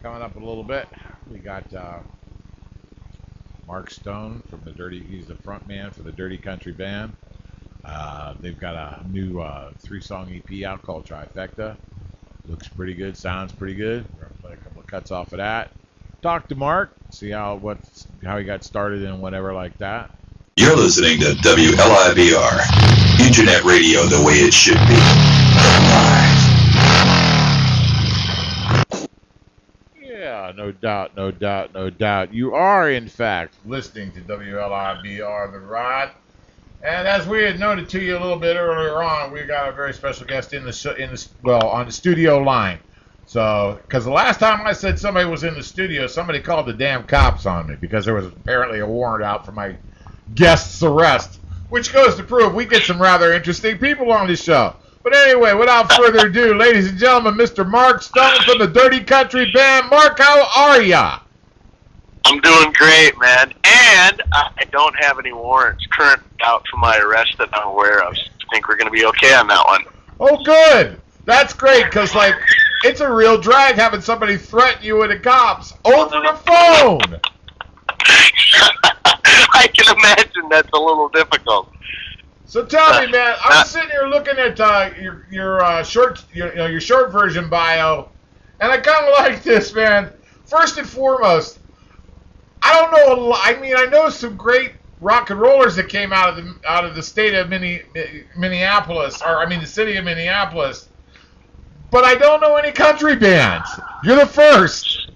Coming up in a little bit, we got Mark Stone from the Dirty. He's the front man for the Dirty Country Band. They've got a new 3-song EP out called Trifecta. Looks pretty good, sounds pretty good. We're gonna play a couple of cuts off of that. Talk to Mark, see how he got started and whatever like that. You're listening to WLIBR, Internet Radio the way it should be. Yeah, no doubt. You are, in fact, listening to WLIBR The Rod. And as we had noted to you a little bit earlier on, we got a very special guest on the studio line. So, because the last time I said somebody was in the studio, somebody called the damn cops on me because there was apparently a warrant out for my guest's arrest, which goes to prove we get some rather interesting people on this show. But anyway, without further ado, ladies and gentlemen, Mr. Mark Stone from the Dirty Country Band. Mark, how are ya? I'm doing great, man. And I don't have any warrants current out for my arrest that I'm aware of. I think we're going to be okay on that one. Oh, good. That's great, because, like, it's a real drag having somebody threaten you with the cops over the phone. I can imagine that's a little difficult. So tell me, man, I'm sitting here looking at your short version bio, and I kind of like this, man. First and foremost, I don't know a lot. I mean, I know some great rock and rollers that came out of the state of Minneapolis, or I mean the city of Minneapolis, but I don't know any country bands. You're the first.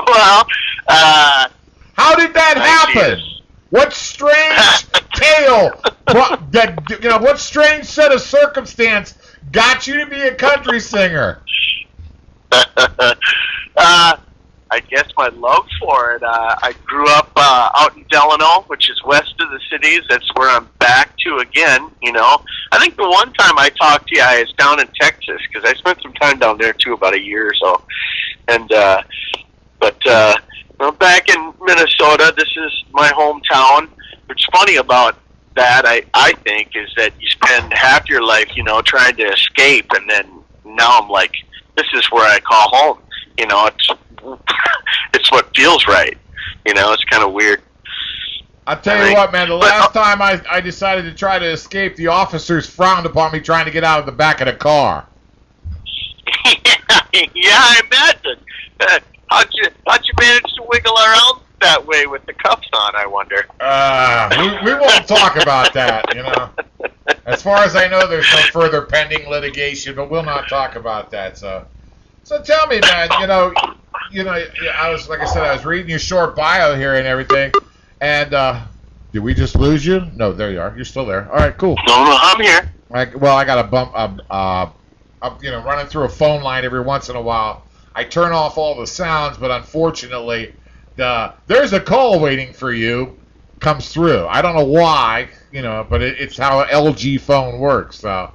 Well, how did that happen? What strange tale? What strange set of circumstance got you to be a country singer? I guess my love for it. I grew up out in Delano, which is west of the cities. That's where I'm back to again, you know. I think the one time I talked to you, I was down in Texas, because I spent some time down there, too, about a year or so. And, back in Minnesota, this is my hometown. What's funny about that, I think, is that you spend half your life, you know, trying to escape, and then now I'm like, this is where I call home. You know, it's what feels right. You know, it's kind of weird. I'll tell you what, man, the last time I decided to try to escape, the officers frowned upon me trying to get out of the back of the car. Yeah, I imagine. How'd you manage to wiggle around that way with the cuffs on, I wonder? We won't talk about that, you know. As far as I know, there's no further pending litigation, but we'll not talk about that. So tell me, man, you know, I was reading your short bio here and everything, and did we just lose you? No, there you are. You're still there. All right, cool. No, I'm here. I got a bump. Running through a phone line every once in a while. I turn off all the sounds, but unfortunately, there's a call waiting for you. Comes through. I don't know why, you know, but it's how an LG phone works. So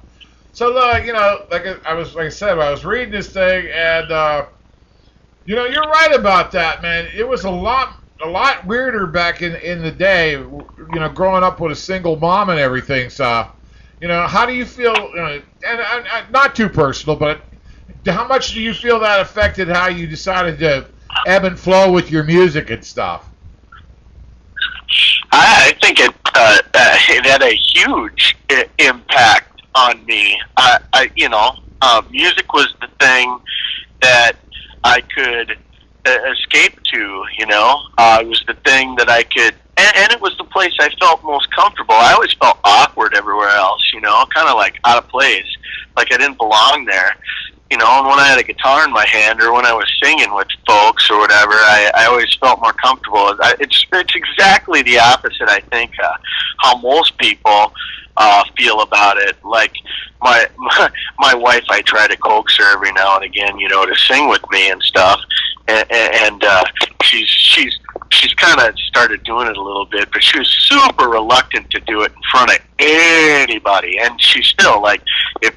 you know, like I said, I was reading this thing, and you know, you're right about that, man. It was a lot weirder back in the day, you know, growing up with a single mom and everything. So, you know, how do you feel? And not too personal, but how much do you feel that affected how you decided to ebb and flow with your music and stuff? I think it had a huge impact on me. Music was the thing that I could escape to, you know. It was the thing that I could, and it was the place I felt most comfortable. I always felt awkward everywhere else, you know, kind of like out of place, like I didn't belong there. You know, and when I had a guitar in my hand or when I was singing with folks or whatever, I always felt more comfortable. It's exactly the opposite, I think, how most people feel about it. Like my wife, I try to coax her every now and again, you know, to sing with me and stuff. And she's kind of started doing it a little bit, but she was super reluctant to do it in front of anybody. And she's still like, if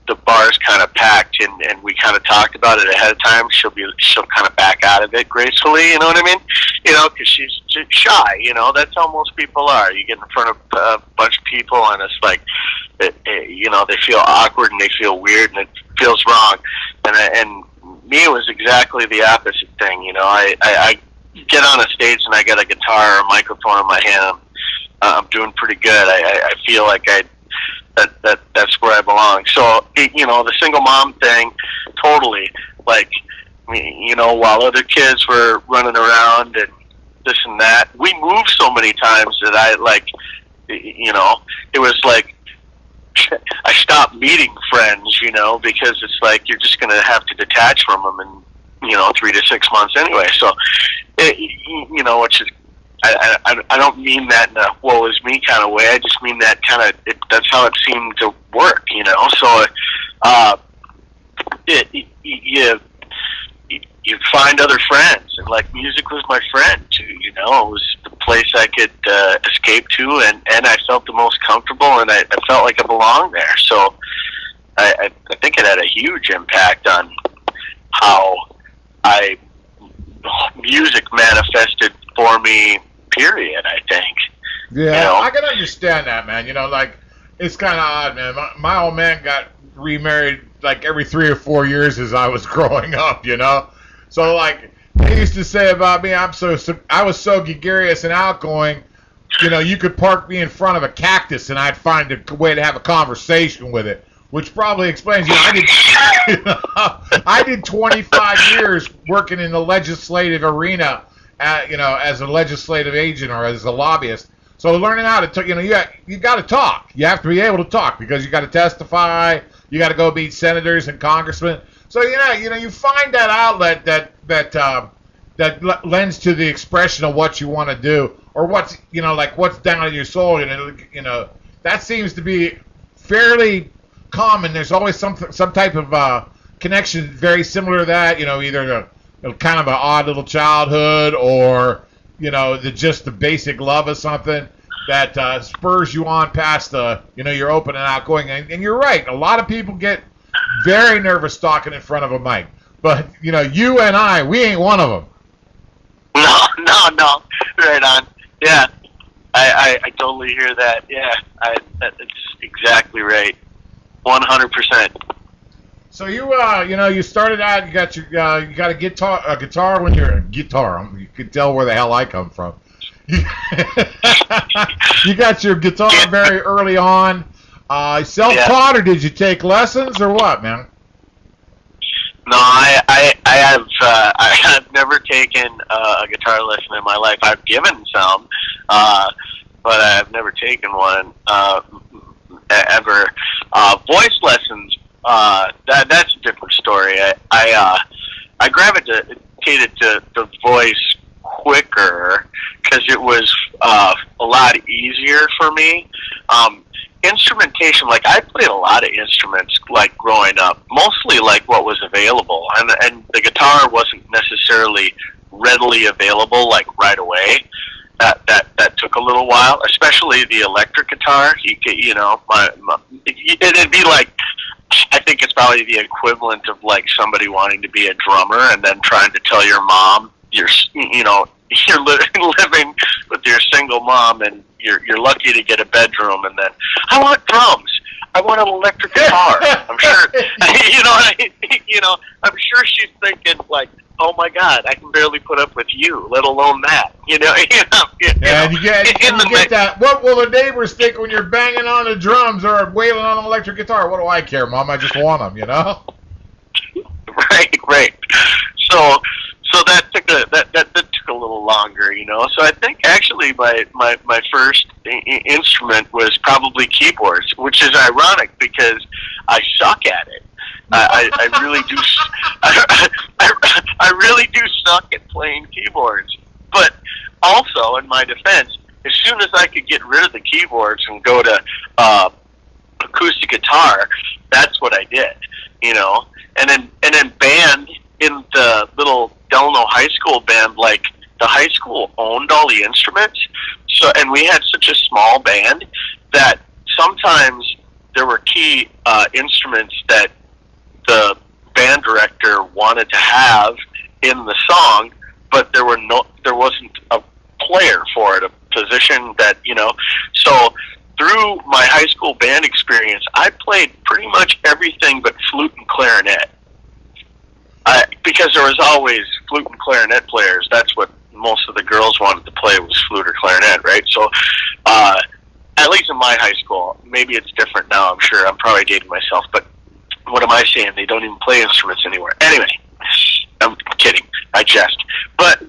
the bar's kind of packed and we kind of talked about it ahead of time, she'll kind of back out of it gracefully. You know what I mean? You know, because she's shy. You know, that's how most people are. You get in front of a bunch of people and it's like, you know, they feel awkward and they feel weird and it feels wrong. And exactly the opposite thing. You know, I get on a stage and I got a guitar or a microphone in my hand. I'm doing pretty good. I feel like that's where I belong. So, you know, the single mom thing, totally. Like, you know, while other kids were running around and this and that, we moved so many times that I, like, you know, it was like I stopped meeting friends, you know, because it's like you're just going to have to detach from them in, you know, 3 to 6 months anyway. So, you know, which is, I don't mean that in a woe is me kind of way. I just mean that kind of, that's how it seemed to work, you know. So, you find other friends, and like music was my friend too, you know. It was the place I could escape to, and I felt the most comfortable, and I felt like I belonged there. So I think it had a huge impact on how music manifested for me, period, I think. Yeah, you know? I can understand that, man. You know, like, it's kind of odd, man. My old man got remarried like every 3 or 4 years as I was growing up, you know. So, like, they used to say about me, I was so gregarious and outgoing, you know, you could park me in front of a cactus and I'd find a way to have a conversation with it, which probably explains, you know, I did 25 years working in the legislative arena, you know, as a legislative agent or as a lobbyist. So learning how to talk, you know, you got to talk. You have to be able to talk because you got to testify. You got to go meet senators and congressmen. So you find that outlet that lends to the expression of what you want to do, or what's, you know, like what's down in your soul. You know, that seems to be fairly common. There's always some type of connection very similar to that. You know, either kind of an odd little childhood, or, you know, just the basic love of something that spurs you on past the, you know, you're open and outgoing. And you're right. A lot of people get very nervous talking in front of a mic. But, you know, you and I, we ain't one of them. No. Right on. Yeah. I totally hear that. Yeah. That's exactly right. 100%. So you started out, you got a guitar when you're a guitar. You can tell where the hell I come from. You got your guitar very early on. Self-taught, or did you take lessons, or what, man? No, I have never taken a guitar lesson in my life. I've given some, but I've never taken one ever. Voice lessons, that's a different story. I gravitated to the voice quicker because it was a lot easier for me. Instrumentation, like, I played a lot of instruments, like, growing up, mostly like what was available, and the guitar wasn't necessarily readily available, like, right away. That took a little while, especially the electric guitar. You know, it'd be like, I think it's probably the equivalent of like somebody wanting to be a drummer and then trying to tell your mom you're living with your single mom and you're lucky to get a bedroom, and then I want drums. I want an electric guitar. I'm sure, I'm sure she's thinking like, oh my God, I can barely put up with you, let alone that. You get that. What will the neighbors think when you're banging on the drums or wailing on an electric guitar? What do I care, Mom? I just want them, you know. Right. So that took a little longer, you know. So I think actually my first instrument was probably keyboards, which is ironic because I suck at it. I really do. I really do suck at playing keyboards. But also, in my defense, as soon as I could get rid of the keyboards and go to acoustic guitar, that's what I did, you know. And then band, in the little Delano High School band, like, the high school owned all the instruments, and we had such a small band that sometimes there were key instruments that the band director wanted to have in the song, but there wasn't a player for it, a position that, you know. So through my high school band experience, I played pretty much everything but flute and clarinet. because there was always flute and clarinet players. That's what most of the girls wanted to play, was flute or clarinet, right? So, at least in my high school, maybe it's different now, I'm sure. I'm probably dating myself, but what am I saying? They don't even play instruments anywhere. Anyway, I'm kidding. I jest. But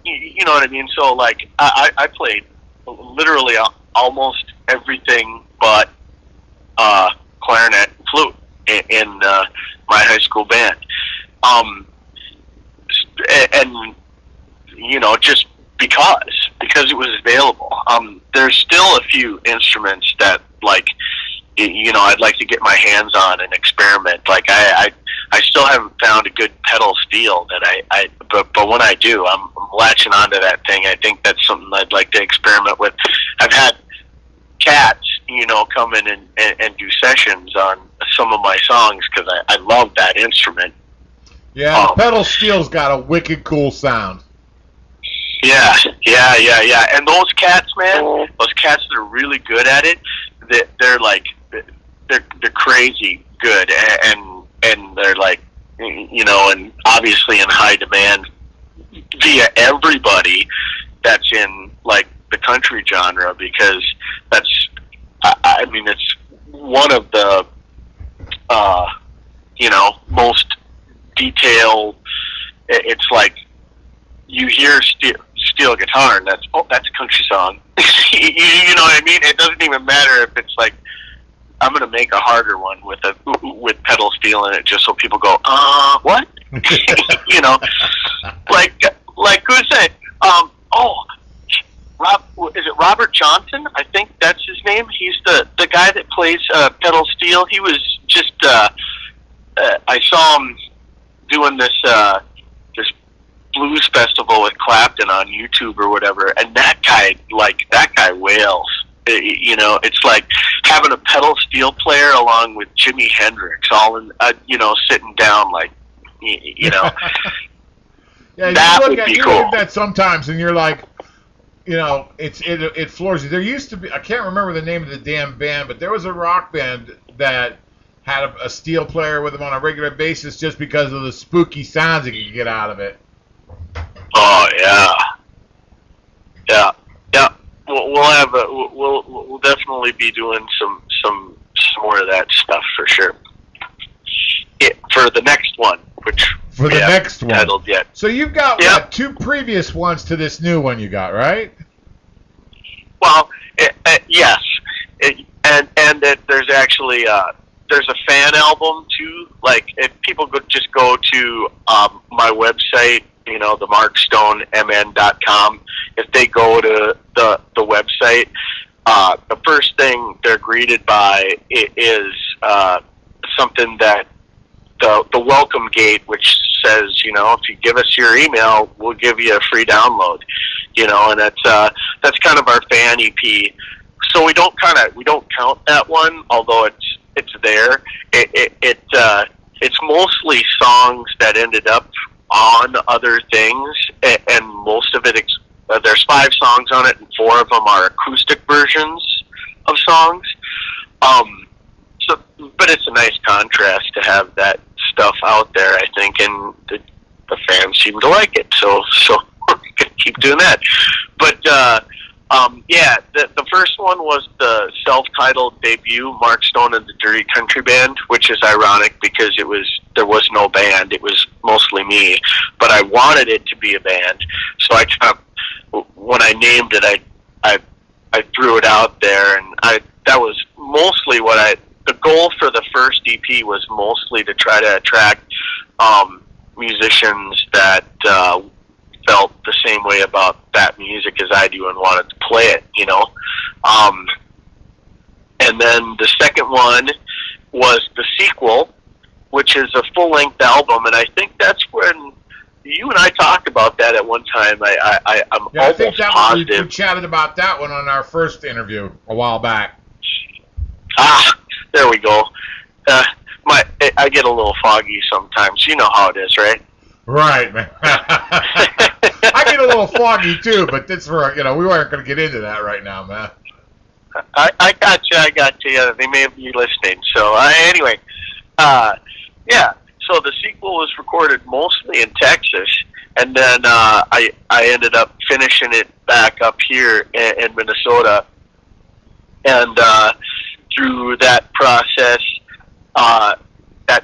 you know what I mean? So, like, I played literally almost everything but clarinet and flute in my high school band. And, you know, just because it was available. There's still a few instruments that, like, you know, I'd like to get my hands on and experiment. Like, I still haven't found a good pedal steel that but when I do, I'm latching onto that thing. I think that's something I'd like to experiment with. I've had cats, you know, come in and do sessions on some of my songs because I love that instrument. Yeah, pedal steel's got a wicked cool sound. Yeah. And those cats, man, those cats that are really good at it, they're like, they're crazy good, and they're like, you know, and obviously in high demand via everybody that's in, like, the country genre, because that's, I mean, it's one of the, you know, most detailed. It's like, you hear steel guitar, and that's a country song. You know what I mean? It doesn't even matter if it's like, I'm gonna make a harder one with pedal steel in it, just so people go, what? You know, like who's that? Is it Robert Johnson? I think that's his name. He's the guy that plays pedal steel. He was just I saw him doing this blues festival with Clapton on YouTube or whatever, and that guy wails. You know, it's like having a pedal steel player along with Jimi Hendrix, all in, you know, sitting down, like, you know. Yeah, that you would be you cool. look at that sometimes, and you're like, you know, it floors you. There used to be, I can't remember the name of the damn band, but there was a rock band that had a steel player with them on a regular basis just because of the spooky sounds you could get out of it. Oh yeah. We'll definitely be doing some more of that stuff for sure. For the next one, which for the next one titled yet. So you've got what, 2 previous ones to this new one you got, right? Well, yes, and there's actually there's a fan album too. Like, if people just go to my website, you know, the marksstonemn.com. If they go to the website, the first thing they're greeted by is something that the welcome gate, which says, you know, if you give us your email, we'll give you a free download. You know, and that's kind of our fan EP. So we don't count that one, although it's there. It's mostly songs that ended up on other things, and most of it, there's 5 songs on it, and 4 of them are acoustic versions of songs. But it's a nice contrast to have that stuff out there, I think, and the fans seem to like it, so we're gonna keep doing that. But yeah, the first one was the self-titled debut, Mark Stone and the Dirty Country Band, which is ironic because there was no band. It was mostly me, but I wanted it to be a band. So I kind of, when I named it, I threw it out there, and that was mostly the goal for the first EP was mostly to try to attract musicians that felt the same way about that music as I do and wanted to play it, you know. And then the second one was the sequel, which is a full-length album, and I think that's when you and I talked about that at one time. I'm I think that positive. we chatted about that one on our first interview a while back. There we go. I get a little foggy sometimes. You know how it is, right? Right, man. I get a little foggy too, but that's for, you know, we weren't going to get into that right now, man. I got you. They may be listening. So anyway, yeah. So the People was recorded mostly in Texas, and then I ended up finishing it back up here in Minnesota. And through that process, that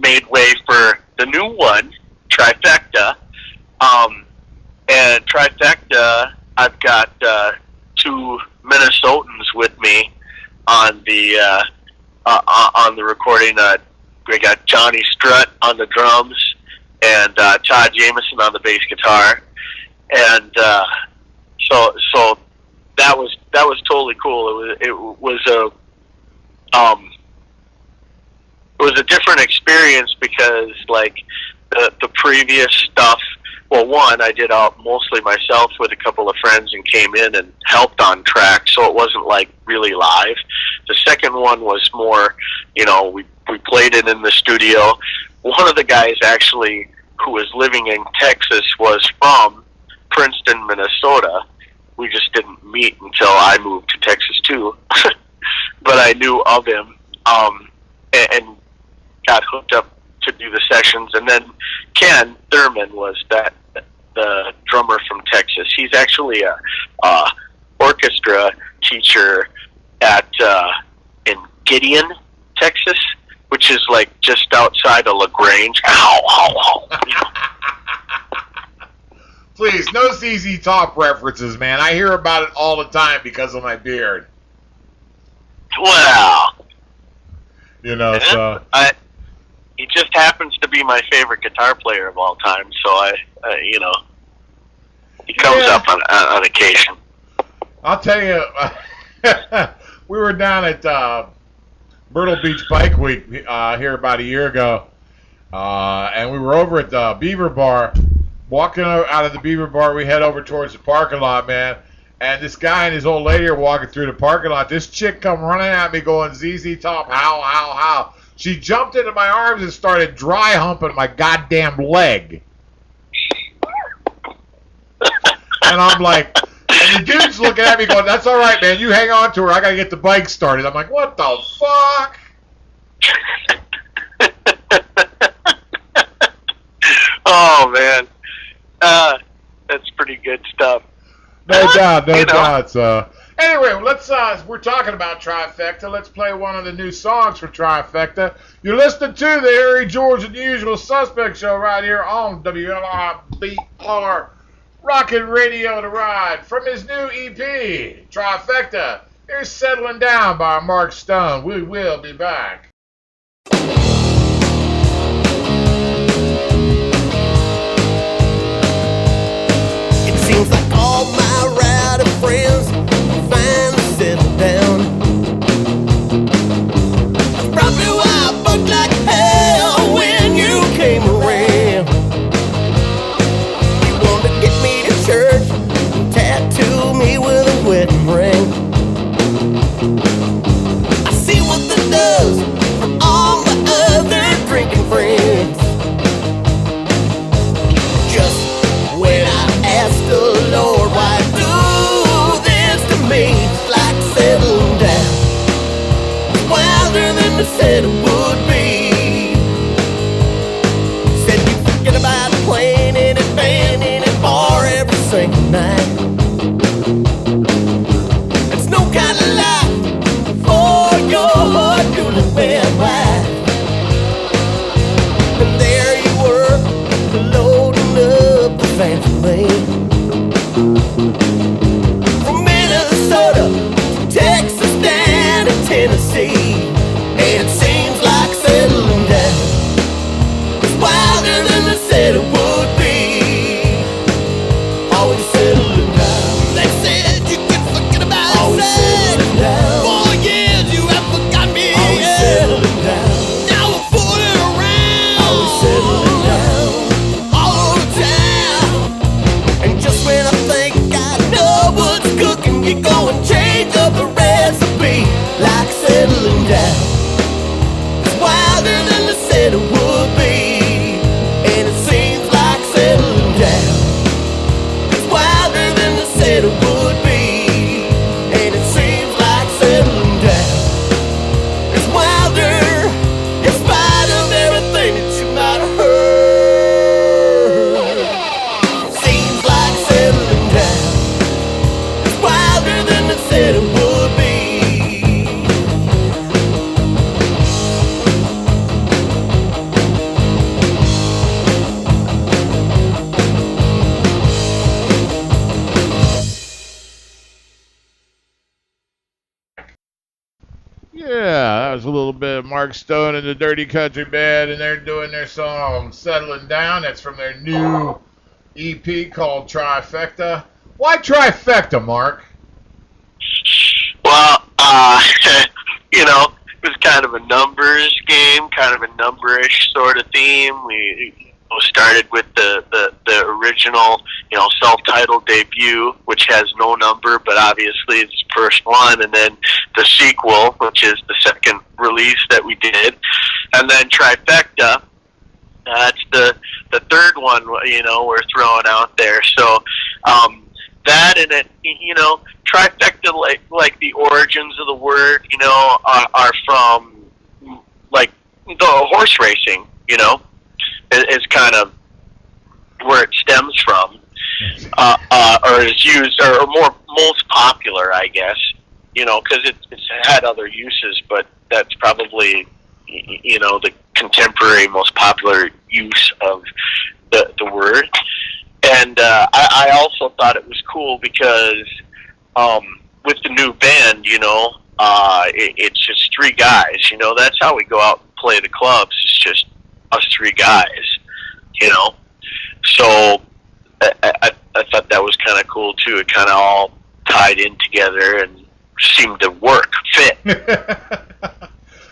made way for the new one, Trifecta. And Trifecta, I've got two Minnesotans with me on the recording. We got Johnny Strutt on the drums and Todd Jameson on the bass guitar, and so that was totally cool. It was a different experience because like the previous stuff. Well, one, I did out mostly myself with a couple of friends and came in and helped on tracks, so it wasn't like really live. The second one was more, we played it in the studio. One of the guys actually who was living in Texas was from Princeton, Minnesota. We just didn't meet until I moved to Texas too, but I knew of him and got hooked up to do the sessions. And then Ken Thurman was the drummer from Texas. He's actually a orchestra teacher at in Gideon, Texas, which is like just outside of LaGrunge. Please, no ZZ Top references, man. I hear about it all the time because of my beard. Wow. So he just happens to be my favorite guitar player of all time, so he comes up on occasion. I'll tell you, we were down at Myrtle Beach Bike Week here about a year ago, and we were over at the Beaver Bar. Walking out of the Beaver Bar, we head over towards the parking lot, man. And this guy and his old lady are walking through the parking lot. This chick come running at me going, ZZ Top, how? She jumped into my arms and started dry humping my goddamn leg. And I'm like, and the dude's looking at me going, that's all right, man. You hang on to her. I got to get the bike started. I'm like, what the fuck? Oh, man. That's pretty good stuff. No doubt. Anyway, let's. We're talking about Trifecta. Let's play one of the new songs for Trifecta. You're listening to the Harry George and the Usual Suspect Show right here on WLIBR Rockin' Radio to Ride from his new EP, Trifecta. Here's Settling Down by Mark Stone. We will be back. Seems like all my rowdy friends finally settled down. That's probably why I bugged like hell when you came around. You wanted to get me to church and tattoo me with a wedding ring. I see what that does That was a little bit of Mark Stone and the Dirty Country Band, and they're doing their song "Settling Down." That's from their new EP called Trifecta. Why Trifecta, Mark? Well, it was kind of a numbers game, kind of a numberish sort of theme. We started with the original, self-titled debut, which has no number, but obviously it's the first one, and then the sequel, which is the second release that we did, and then Trifecta. That's the third one, we're throwing out there. So that and it, Trifecta, like the origins of the word, are from like the horse racing, is kind of where it stems from, or is used, or most popular, I guess, because it's had other uses, but that's probably, the contemporary most popular use of the word. And I also thought it was cool because with the new band, it's just three guys. That's how we go out and play the clubs. It's just us three guys. So I thought that was kind of cool too. It kind of all tied in together and seemed to work, fit.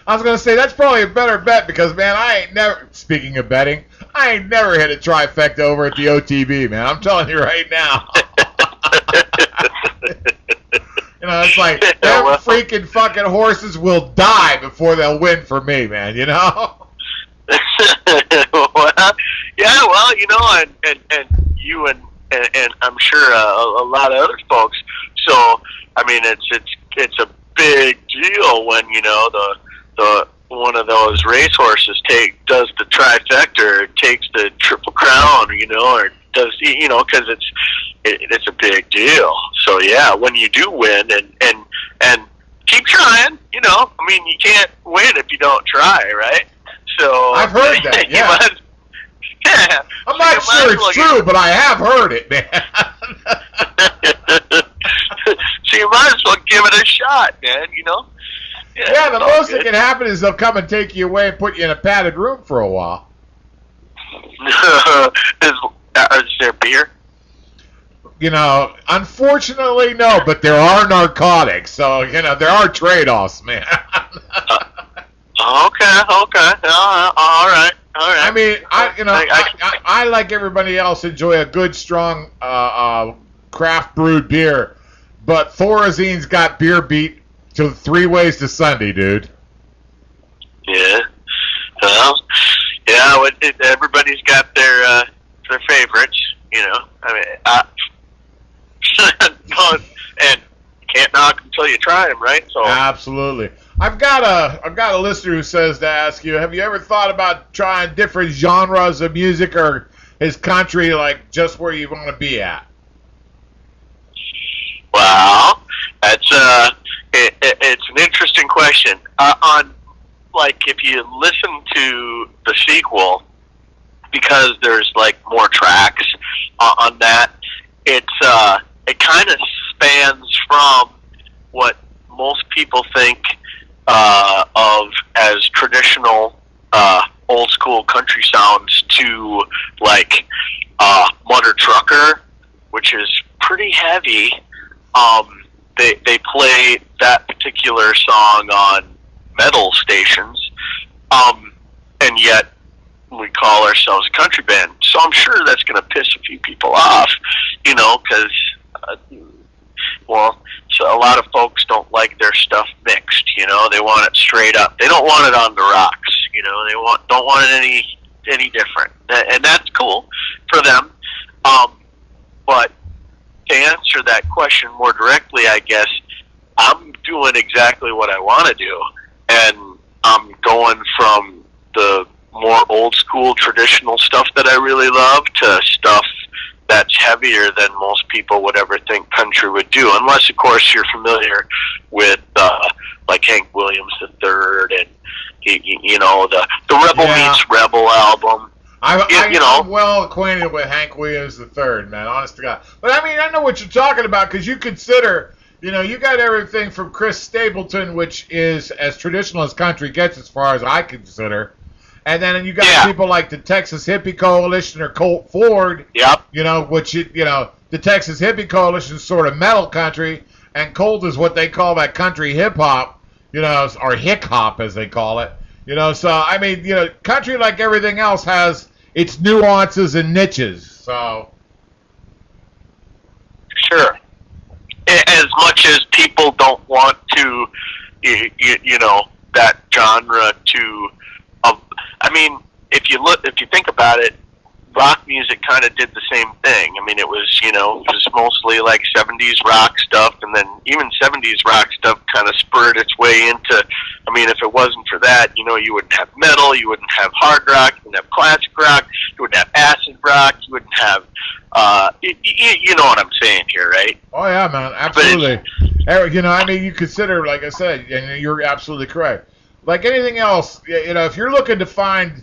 I was going to say, that's probably a better bet because, man, I ain't never, speaking of betting, I ain't never hit a trifecta over at the OTB, man. I'm telling you right now. It's like, them freaking fucking horses will die before they'll win for me, man, Well, and you and I'm sure a lot of other folks. So, I mean, it's a big deal when, the one of those racehorses does the trifecta, or takes the triple crown, or does, because it's a big deal. So yeah, when you do win and keep trying, I mean, you can't win if you don't try, right? So I've heard that. Yeah. Yeah. I'm not sure it's true, but I have heard it, man. So you might as well give it a shot, man, Yeah, the most that can happen is they'll come and take you away and put you in a padded room for a while. Is there beer? Unfortunately, no, but there are narcotics, so, there are trade-offs, man. Okay. All right. I mean, I like everybody else, enjoy a good, strong craft brewed beer, but Thorazine's got beer beat to 3 ways to Sunday, dude. Yeah. Well, yeah. Everybody's got their favorites, I mean, and can't knock until you try them, right? So absolutely. I've got a listener who says to ask you, have you ever thought about trying different genres of music, or is country like just where you want to be at? Well, that's it's an interesting question. If you listen to the sequel, because there's more tracks on that, it kind of spans from what most people think of as traditional old school country sounds to Mudder Trucker, which is pretty heavy. They play that particular song on metal stations, and yet we call ourselves a country band. So I'm sure that's going to piss a few people off, because so a lot of folks don't like their stuff mixed. They want it straight up. They don't want it on the rocks. They don't want it any different, and that's cool for them. But to answer that question more directly, I guess I'm doing exactly what I want to do, and I'm going from the more old school traditional stuff that I really love to stuff that's heavier than most people would ever think country would do, unless of course you're familiar with Hank Williams III and the Rebel Meets Rebel album. I'm well acquainted with Hank Williams III, man, honest to God. But I mean, I know what you're talking about, because you consider, You got everything from Chris Stapleton, which is as traditional as country gets, as far as I consider. And then you got people like the Texas Hippie Coalition or Colt Ford. Yep. The Texas Hippie Coalition is sort of metal country, and Colt is what they call that country hip hop, or hick hop as they call it. So I mean, country, like everything else, has its nuances and niches. So sure. As much as people don't want to, that genre to, I mean, if you think about it, rock music kind of did the same thing. I mean, it was mostly like 70s rock stuff, and then even 70s rock stuff kind of spurred its way into, I mean, if it wasn't for that, you wouldn't have metal, you wouldn't have hard rock, you wouldn't have classic rock, you wouldn't have acid rock, you wouldn't have, you know what I'm saying here, right? Oh, yeah, man, absolutely. Eric, I mean, you consider, like I said, and you're absolutely correct. Like anything else, if you're looking to find,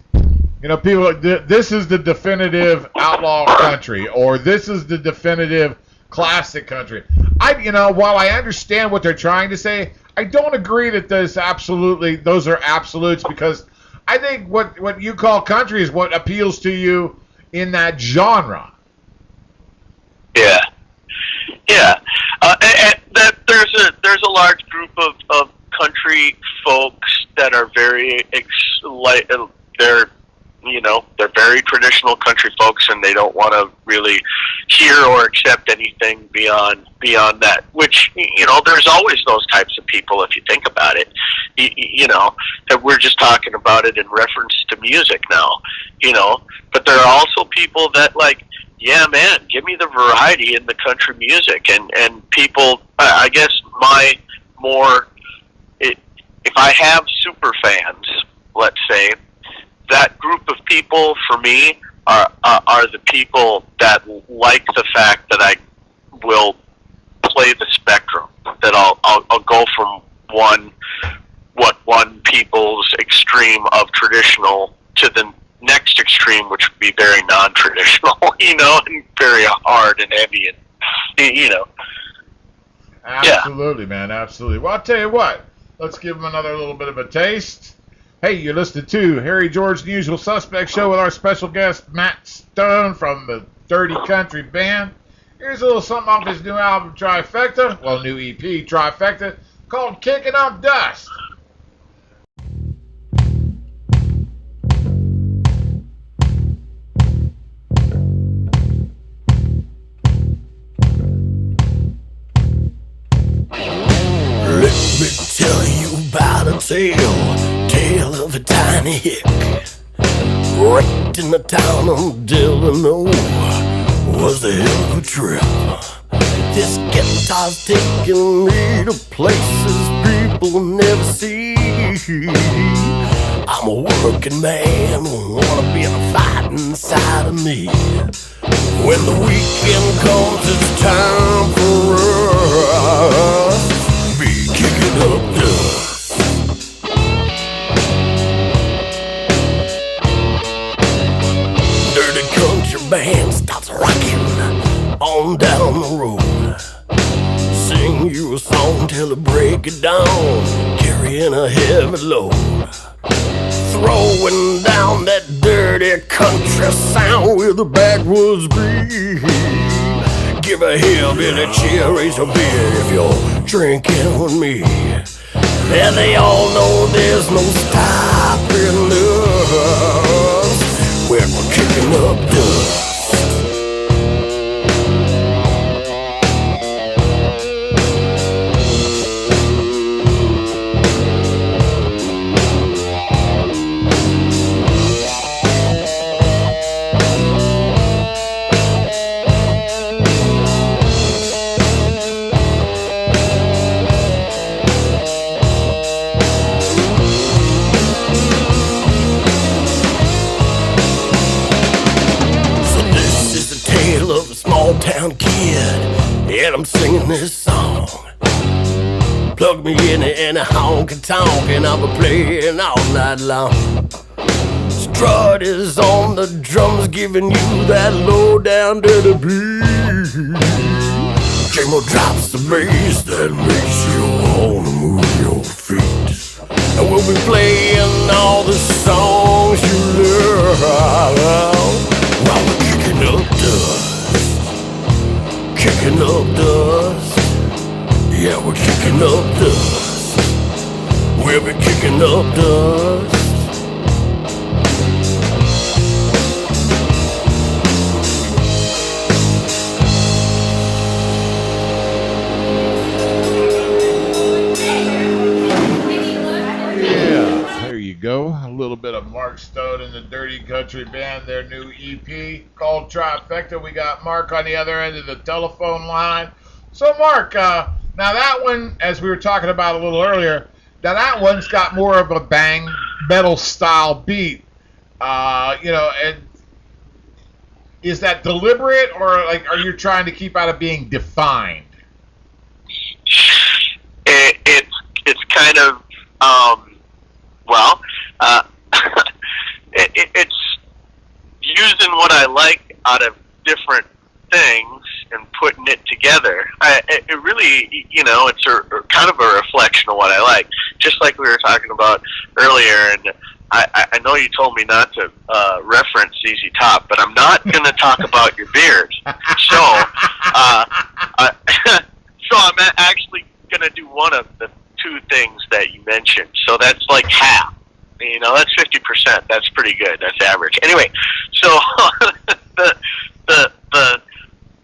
people, this is the definitive outlaw country, or this is the definitive classic country. While I understand what they're trying to say, I don't agree that those are absolutes, because I think what you call country is what appeals to you in that genre. Yeah. And there's a large group of country folks that are very they're very traditional country folks, and they don't want to really hear or accept anything beyond that. Which, there's always those types of people, if you think about it. That we're just talking about it in reference to music now. But there are also people that yeah, man, give me the variety in the country music, and people. I guess if I have super fans, let's say, that group of people for me are the people that like the fact that I will play the spectrum, that I'll go from one people's extreme of traditional to the next extreme, which would be very non-traditional, and very hard and heavy, and Absolutely, man, absolutely. Well, I'll tell you what. Let's give them another little bit of a taste. Hey, you're listening to Harry George and the Usual Suspect Show with our special guest, Matt Stone from the Dirty Country Band. Here's a little something off his new album, Trifecta. Well, new EP, Trifecta, called Kicking Up Dust. Let me tell you about a tale of a tiny hick wrecked in the town of Delano. Was a hell of a trip. This guitar's taking me to places people never see. I'm a working man, wanna be a fight inside of me. When the weekend comes, it's time for us to be kicking up dust. Dirty country band starts rocking on down the road. Sing you a song till it break it down, carrying a heavy load. Throwing down that dirty country sound with a backwoods beat. Give a hillbilly cheer, raise a beer if you're drinking with me. And they all know there's no stopping us when we're kicking up dust. Town kid, and I'm singing this song. Plug me in any honky tonk, and I'll be playing all night long. Strut is on the drums, giving you that low down dirty beat. DJ Mo drops the bass that makes you wanna move your feet. And we'll be playing all the songs you love while we're kicking up dust. Kicking up dust. Yeah, we're kicking up dust. We'll be kicking up dust. Go. A little bit of Mark Stone and the Dirty Country Band, their new EP called Trifecta. We got Mark on the other end of the telephone line. So, Mark, now that one, as we were talking about a little earlier, now that one's got more of a bang metal style beat. And is that deliberate, or like are you trying to keep out of being defined? It's kind of it's using what I like out of different things and putting it together. It really, it's kind of a reflection of what I like. Just like we were talking about earlier, and I know you told me not to reference ZZ Top, but I'm not going to talk about your beard. So, so I'm actually going to do one of the two things that you mentioned. So that's like half. That's 50%. That's pretty good. That's average. Anyway, so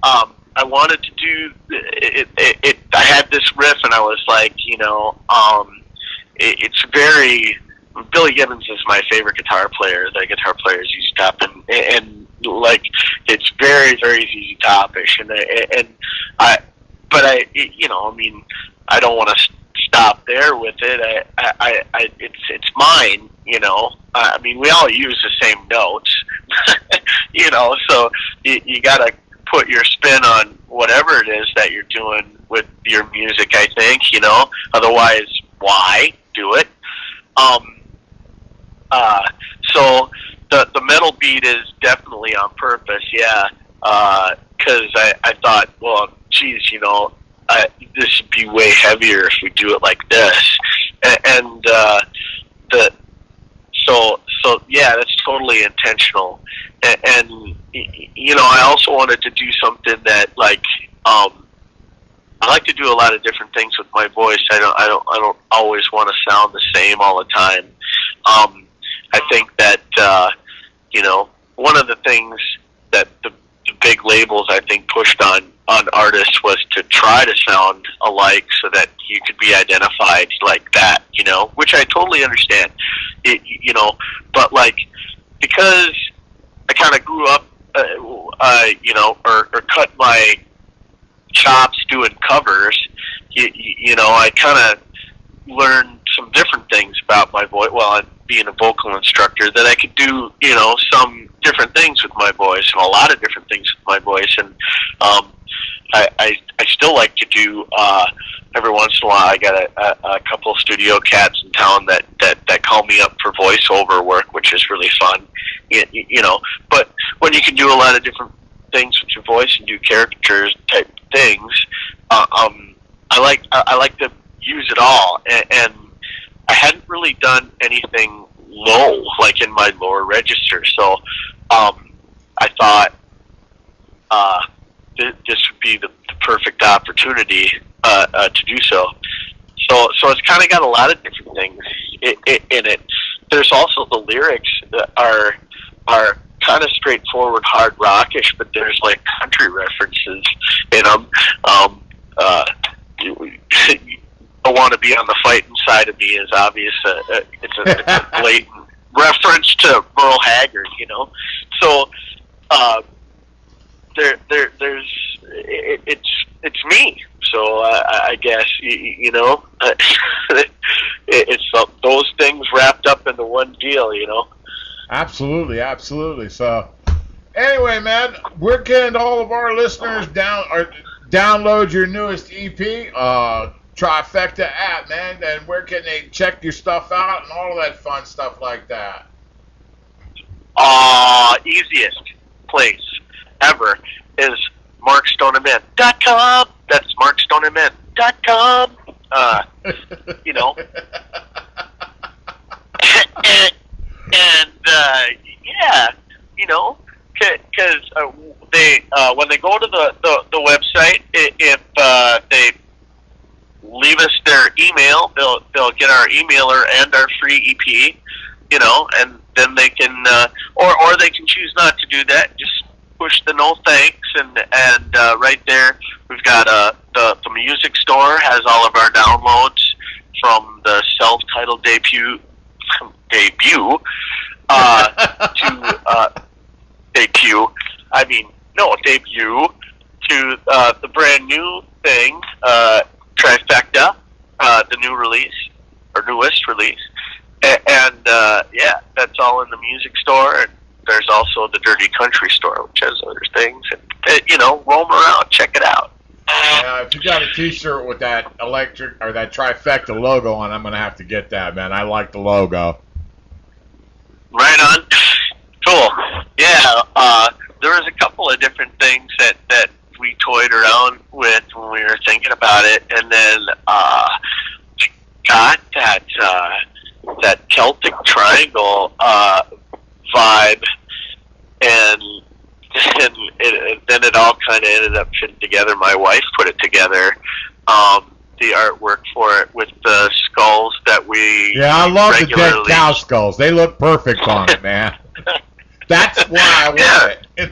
I wanted to do it. I had this riff, and I was like, it's very. Billy Gibbons is my favorite guitar player. The guitar player is ZZ Top, and like it's very, very ZZ Top-ish, and I don't want to stop there with it. It's mine, we all use the same notes, so you gotta put your spin on whatever it is that you're doing with your music, I think, otherwise why do it? So the metal beat is definitely on purpose, yeah, because I thought, well, geez, this would be way heavier if we do it like this, and so yeah, that's totally intentional, and I also wanted to do something that like I like to do a lot of different things with my voice. I don't always want to sound the same all the time. I think that one of the things that the big labels I think pushed on artists was to try to sound alike so that you could be identified like that, which I totally understand, but like, because I kind of grew up, or cut my chops doing covers, I kind of learned some different things about my voice. Well, I'm being a vocal instructor, that I could do, some different things with my voice, and a lot of different things with my voice, and I still like to do every once in a while. I got a couple of studio cats in town that call me up for voiceover work, which is really fun. But when you can do a lot of different things with your voice and do characters type things, I like to use it all, and I hadn't really done anything low, like in my lower register, so I thought this would be the perfect opportunity to do so. So it's kind of got a lot of different things in it. There's also the lyrics that are kind of straightforward, hard rockish, but there's like country references in them. I want to be on the fighting side of me is obvious. It's a blatant reference to Merle Haggard, So there's it's me. So I guess it's those things wrapped up into one deal, Absolutely. So anyway, man, where can all of our listeners download your newest EP? Trifecta app, man, and where can they check your stuff out and all of that fun stuff like that? Easiest place ever is markstoneman.com. that's markstoneandmen.com. You know, and yeah, you know, because they when they go to the website, if they leave us their email, they'll get our emailer and our free EP. You know, and then they can, or they can choose not to do that. Just push the no thanks, and right there we've got the music store has all of our downloads from the self-titled debut to debut. To the brand new thing, Trifecta, the new release or newest release. And yeah, that's all in the music store. And there's also the Dirty Country store, which has other things. And you know, roam around, check it out. Yeah, if you got a T-shirt with that electric or that Trifecta logo on, I'm gonna have to get that, man. I like the logo. Right on. Cool. Yeah. There was a couple of different things that we toyed around with when we were thinking about it, and then got that Celtic Triangle vibe, and then it all kind of ended up fitting together. My wife put it together, the artwork for it with the skulls that we I love the dead cow skulls. They look perfect on it, man. That's why I want it.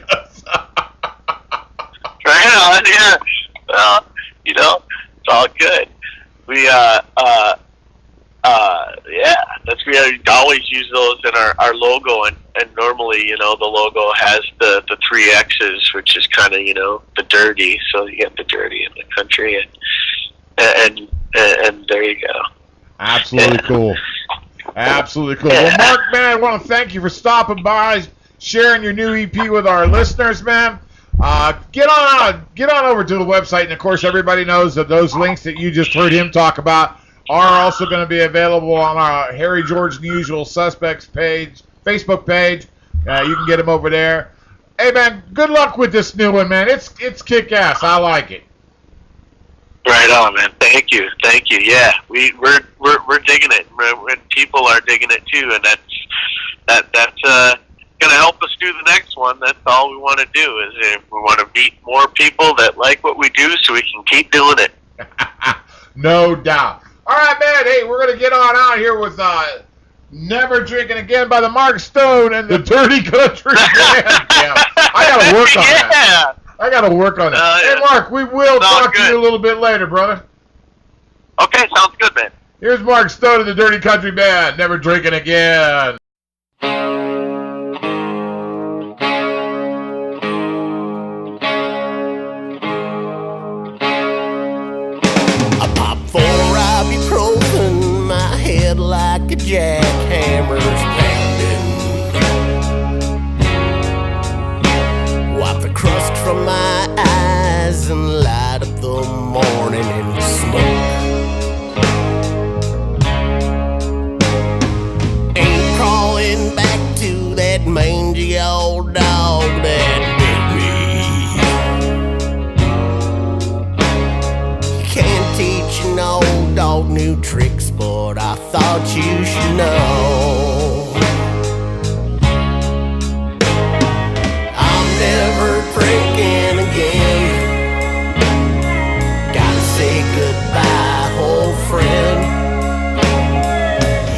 Right on, yeah. Well, you know, it's all good. We we always use those in our logo, and normally, you know, the logo has the 3 X's, which is kind of, you know, the dirty. So you get the dirty and the country, and there you go. Absolutely cool. Absolutely cool. Well, Mark, man, I want to thank you for stopping by, sharing your new EP with our listeners, man. Get on over to the website, and of course, everybody knows that those links that you just heard him talk about are also going to be available on our Harry George and the Usual Suspects page, Facebook page. You can get them over there. Hey, man, good luck with this new one, man. It's kick-ass. I like it. Right on, man. Thank you. Yeah, we're digging it. And people are digging it too, and that's going to help us do the next one. That's all we want to do is we want to meet more people that like what we do, so we can keep doing it. No doubt. All right, man. Hey, we're going to get on out here with Never Drinking Again by the Mark Stone and the Dirty Country Band. Yeah, I got to work on that. I got to work on it. Hey, Mark, we will talk to you a little bit later, brother. Okay, sounds good, man. Here's Mark Stone and the Dirty Country Band, Never Drinking Again. I pop 4 ibuprofen, my head like a jackhammer's pounding. Wipe the crust from my eyes and light up the morning in smoke. Ain't crawling back to that mangy old dog that bit me. Can't teach an old dog new tricks, but I thought you should know. I'm never drinking again. Gotta say goodbye, old friend.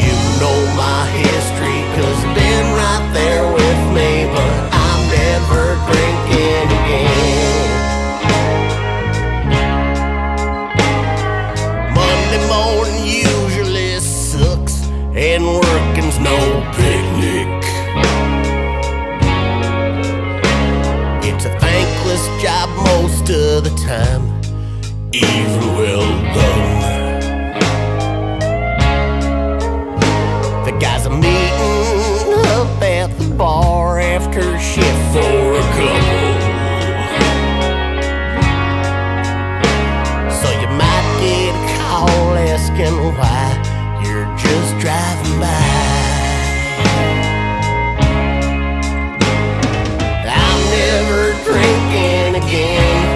You know my history, 'cause you've been right there with me, but I'm never drinking again. Monday morning usually sucks, and working's no picnic. It's a thankless job most of the time, even well done. The guys are meeting up at the bar after shift for a couple. So you might get a call asking why you're just driving by. I'm never drinking again.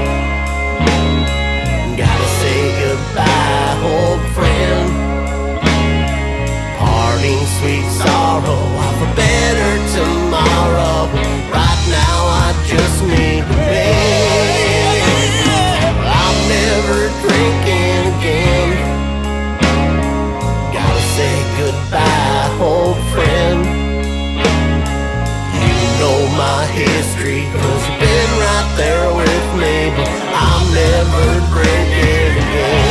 'cause you've been right there with me, but I'm never drinking again.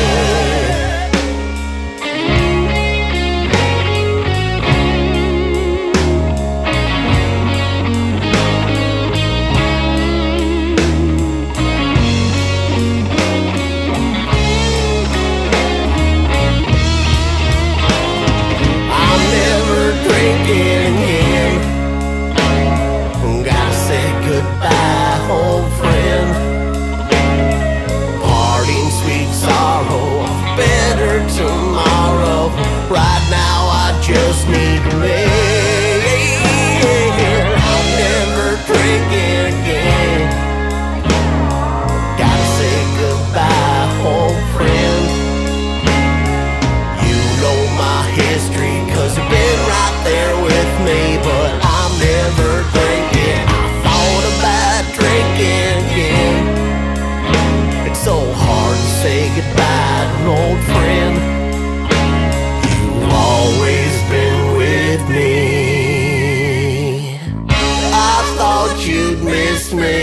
Drinking again. Gotta say goodbye, old friend. Parting sweet sorrow, better tomorrow. Right now I just need to live. I'm never drinking again. Gotta say goodbye, old friend. You know my history, 'cause you've been right there with me, but I'm never drinking. I thought about drinking again. It's so hard to say goodbye to an old friend. You've always been with me. I thought you'd miss me.